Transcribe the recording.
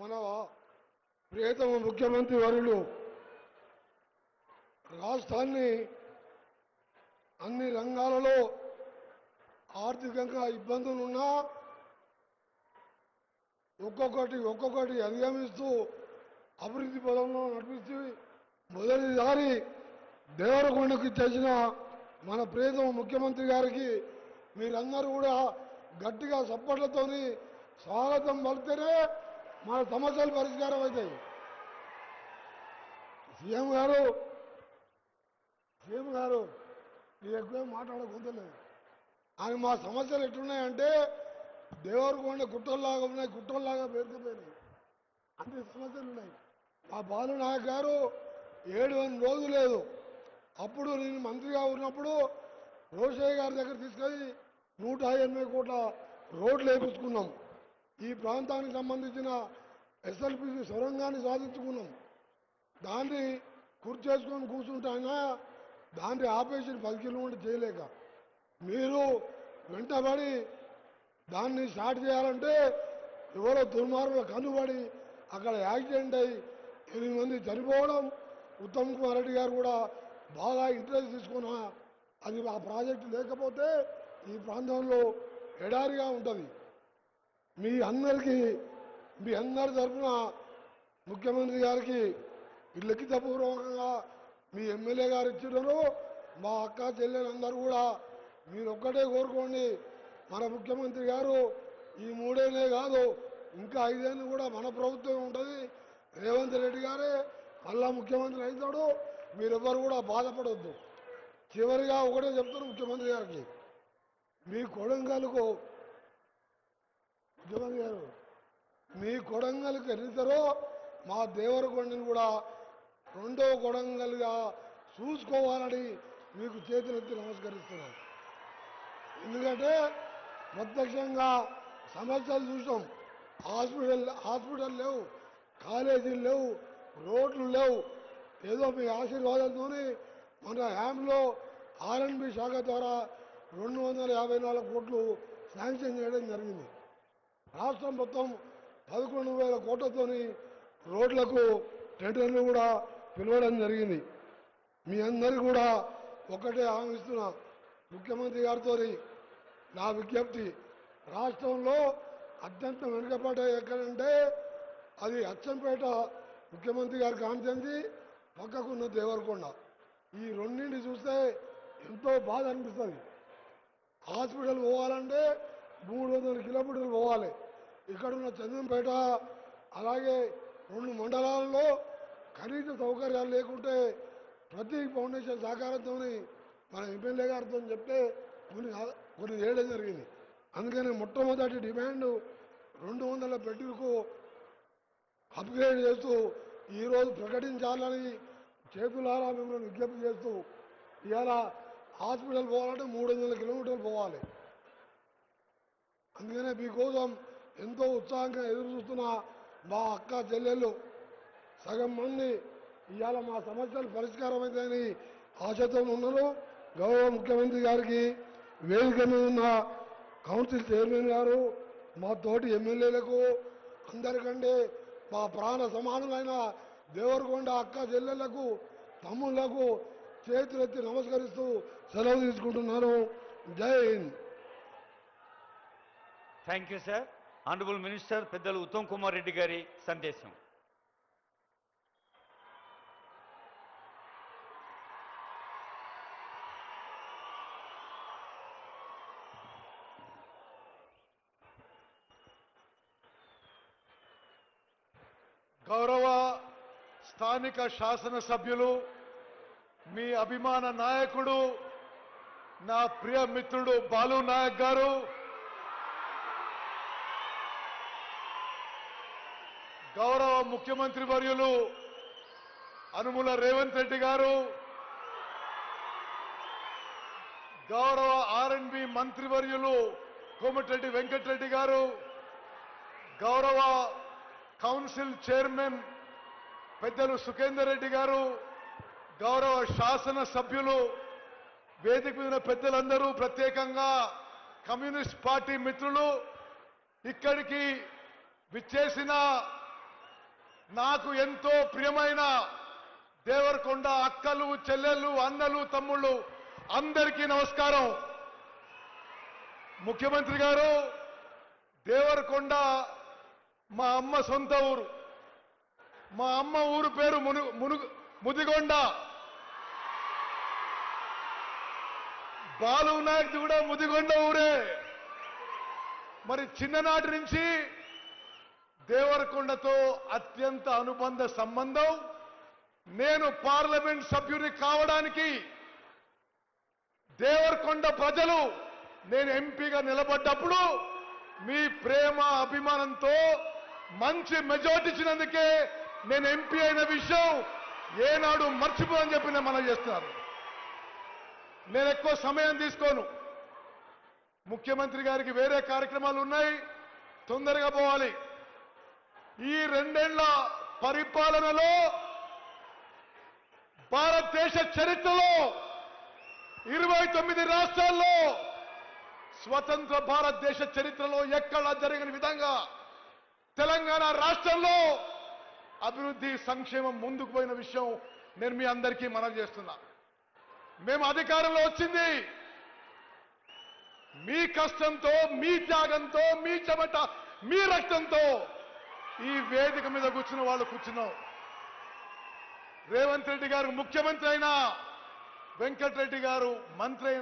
మన ప్రియతమ ముఖ్యమంత్రి వర్యులు రాష్ట్రాన్ని అన్ని రంగాలలో ఆర్థికంగా ఇబ్బందులున్నా ఒక్కొక్కటి అధిగమిస్తూ అభివృద్ధి పదంలో నడిపిస్తూ మొదటిసారి దేవరకొండకు తెచ్చిన మన ప్రియతమ ముఖ్యమంత్రి గారికి మీరందరూ కూడా గట్టిగా సపోర్ట్లతోని స్వాగతం పలితేనే మన సమస్యలు పరిష్కారం అవుతాయి. సీఎం గారు మీరు ఎక్కువ మాట్లాడకుంటలేదు. ఆయన మా సమస్యలు ఎట్లున్నాయంటే దేవరకొండ గుట్టల్లాగా ఉన్నాయి, గుట్టల్లాగా పేరుకుపోయినాయి. అన్ని సమస్యలు ఉన్నాయి. మా బాలు నాయక్ గారు 7 రోజులు లేదు. అప్పుడు నేను మంత్రిగా ఉన్నప్పుడు రోషయ్య గారి దగ్గర తీసుకొని 180 కోట్ల రోడ్లు వేయించుకున్నాం. ఈ ప్రాంతానికి సంబంధించిన ఎస్ఎల్పిసి సొరంగాన్ని సాధించుకున్నాం. దాన్ని చేసుకొని కూర్చుంటానా దాన్ని ఆపేషన్ 10 కిలోమీటర్లు చేయలేక మీరు వెంటబడి దాన్ని స్టార్ట్ చేయాలంటే ఎవరో దుర్మార్గుల కనుబడి అక్కడ యాక్సిడెంట్ అయ్యి 8 మంది చనిపోవడం. ఉత్తమ్ కుమార్ రెడ్డి గారు కూడా బాగా ఇంట్రెస్ట్ తీసుకున్నా అది ఆ ప్రాజెక్టు లేకపోతే ఈ ప్రాంతంలో ఎడారిగా ఉంటుంది. మీ అందరి తరఫున ముఖ్యమంత్రి గారికి లిఖితపూర్వకంగా మీ ఎమ్మెల్యే గారు ఇచ్చినారు. మా అక్క చెల్లెలందరూ కూడా మీరు ఒక్కటే కోరుకోండి, మన ముఖ్యమంత్రి గారు ఈ 3 ఏళ్ళే కాదు ఇంకా 5 ఏళ్ళు కూడా మన ప్రభుత్వం ఉంటుంది. రేవంత్ రెడ్డి గారే మళ్ళా ముఖ్యమంత్రి అవుతాడు. మీరెవ్వరు కూడా బాధపడవద్దు. చివరిగా ఒకటే చెప్తారు ముఖ్యమంత్రి గారికి, మీ కొడంగల్కు ముఖ్యమంత్రి గారు మీ కొడంగల్కి ఎన్నితారో మా దేవరకొండని కూడా 2వ కొడంగల్గా చూసుకోవాలని మీకు చేతులెత్తి నమస్కరిస్తున్నాం. ఎందుకంటే ప్రత్యక్షంగా సమస్యలు చూసాం. హాస్పిటల్ లేవు, కాలేజీలు లేవు, రోడ్లు లేవు. ఏదో మీ ఆశీర్వాదంతో మన హ్యాంలో R&B శాఖ ద్వారా 254 కోట్లు శాంక్షన్ చేయడం జరిగింది. రాష్ట్రం మొత్తం 11,000 కోట్లతో రోడ్లకు టెండర్లు కూడా పిలవడం జరిగింది. మీ అందరికీ కూడా ఒకటే హామీస్తున్నా, ముఖ్యమంత్రి గారితో నా విజ్ఞప్తి, రాష్ట్రంలో అత్యంత వెనుకబడ్డ ఎక్కడంటే అది అచ్చంపేట ముఖ్యమంత్రి గారి కాన్స్టిట్యున్సీ, పక్కకున్న దేవరకొండ. ఈ రెండింటిని చూస్తే ఎంతో బాధ అనిపిస్తుంది. హాస్పిటల్ పోవాలంటే 300 కిలోమీటర్లు పోవాలి. ఇక్కడున్న చంద్రంపేట అలాగే 2 మండలాల్లో కనీస సౌకర్యాలు లేకుంటే ప్రతి ఫౌండేషన్ సహకారంతో మన ఎమ్మెల్యే గారితో చెప్తే కొన్ని చేయడం జరిగింది. అందుకని మొట్టమొదటి డిమాండ్ 200 బెడ్లకు అప్గ్రేడ్ చేస్తూ ఈరోజు ప్రకటించాలని చేతులారా మిమ్మల్ని విజ్ఞప్తి చేస్తూ, ఇవాళ హాస్పిటల్ పోవాలంటే 300 కిలోమీటర్లు పోవాలి. అందుకనే మీకోసం ఎంతో ఉత్సాహంగా ఎదురు చూస్తున్న మా అక్క చెల్లెళ్ళు సగం మంది ఇవాళ మా సమస్యలు పరిష్కారం అవుతాయని ఆశతో ఉన్నారు. గౌరవ ముఖ్యమంత్రి గారికి వేదిక మీద ఉన్న కౌన్సిల్ చైర్మన్ గారు, మా తోటి ఎమ్మెల్యేలకు అందరికంటే మా ప్రాణ సమానులైన దేవరకొండ అక్క చెల్లెళ్లకు తమ్ముళ్లకు చేతులెత్తి నమస్కరిస్తూ సెలవు తీసుకుంటున్నాను. జై Hind. Thank you sir. Honourable minister పెద్దలు ఉత్తమ్ కుమార్ రెడ్డి గారి సందేశం. గౌరవ స్థానిక శాసనసభ్యులు, మీ అభిమాన నాయకుడు, నా ప్రియ మిత్రుడు బాలు నాయక్ గారు, గౌరవ ముఖ్యమంత్రి వర్యులు అనుముల రేవంత్ రెడ్డి గారు, గౌరవ R&B మంత్రివర్యులు కోమటిరెడ్డి వెంకటరెడ్డి గారు, గౌరవ కౌన్సిల్ చైర్మన్ పెద్దలు సుఖేందర్ రెడ్డి గారు, గౌరవ శాసన సభ్యులు, వేదిక మీద పెద్దలందరూ, ప్రత్యేకంగా కమ్యూనిస్ట్ పార్టీ మిత్రులు, ఇక్కడికి విచ్చేసిన నాకు ఎంతో ప్రియమైన దేవరకొండ అక్కలు చెల్లెళ్ళు అన్నలు తమ్ముళ్ళు అందరికీ నమస్కారం. ముఖ్యమంత్రి గారు, దేవరకొండ మా అమ్మ సొంత ఊరు. మా అమ్మ ఊరు పేరు ముదిగొండ. బాలు నాయక్ కూడా ముదిగొండ ఊరే. మరి చిన్ననాటి నుంచి దేవరకొండతో అత్యంత అనుబంధ సంబంధం. నేను పార్లమెంట్ సభ్యుని కావడానికి దేవరకొండ ప్రజలు నేను ఎంపీగా నిలబడ్డప్పుడు మీ ప్రేమ అభిమానంతో మంచి మెజార్టీ ఇచ్చినందుకే నేను ఎంపీ అయిన విషయం ఏనాడు మర్చిపోని చెప్పి నేను మనం చేస్తున్నారు. నేను ఎక్కువ సమయం తీసుకోను. ముఖ్యమంత్రి గారికి వేరే కార్యక్రమాలు ఉన్నాయి, తొందరగా పోవాలి. ఈ 2 ఏళ్ల పరిపాలనలో భారతదేశ చరిత్రలో 29 రాష్ట్రాల్లో స్వతంత్ర భారతదేశ చరిత్రలో ఎక్కడా జరిగిన విధంగా తెలంగాణ రాష్ట్రంలో అభివృద్ధి సంక్షేమం ముందుకు పోయిన విషయం నేను మీ అందరికీ మనవి చేస్తున్నా. మేము అధికారంలో వచ్చింది మీ కష్టంతో, మీ త్యాగంతో, మీ చెమట, మీ రక్తంతో. ఈ వేదిక మీద కూర్చున్న వాళ్ళు కూర్చున్నాం. రేవంత్ రెడ్డి గారు ముఖ్యమంత్రి అయినా, వెంకటరెడ్డి గారు మంత్రి అయినా